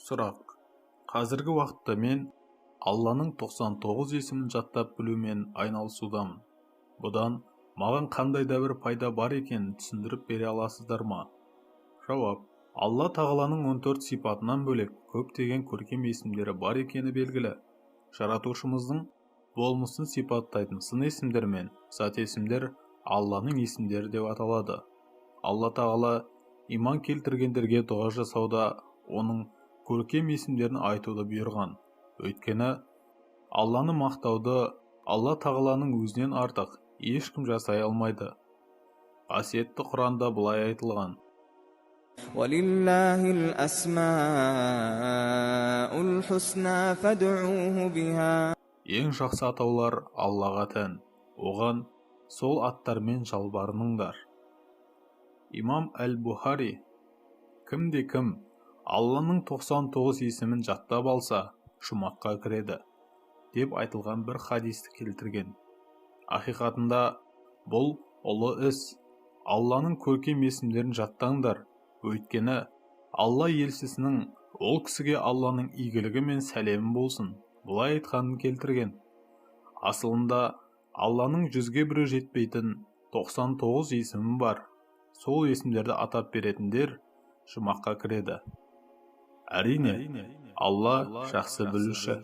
Сұрақ: қазіргі уақытта мен Алланың 99 есімін жаттап білумен айналысудамын. Бұдан маған қандай да бір пайда бар екенін түсіндіріп бере аласыздар ма? Жауап: Алла тағаланың 14 сипатынан бөлек көптеген көркем есімдері бар екені белгілі. Жаратушымыздың болмысын сипаттайтын сын есімдер мен зат есімдер Алланың есімдері деп аталады. Алла тағала иман келтіргендерге дұға жасауда оның көркем есімдерін айтуды бұйырған. Өйткені Алланы мақтауды Алла тағаланың өзінен артық ешкім жасай алмайды. Қасиетті Құранда былай айтылған: وَلِلَّهِ الْأَسْمَاءُ الْحُسْنَى فَادْعُوهُ بِهَا. Ең жақсы атаулар Аллаға тән, оған сол аттармен жалбарыныңдар. Имам әл-Бухари: кімде-кім Алланың 99 есімін жаттап алса, жұмаққа кіреді, деп айтылған бір хадисті келтірген. Ақиқатында бұл ұлы іс. Алланың көркем есімдерін жаттаңдар, өйткені Алла елшісінің ол кісіге Алланың игілігі мен сәлемі болсын бұлай айтқанын келтірген. Асылында Алланың 100-ге бірі жетпейтін 99 есімі бар. Сол есімдерді атап беретіндер жұмаққа кіреді. Әрине, Алла жақсы білуші.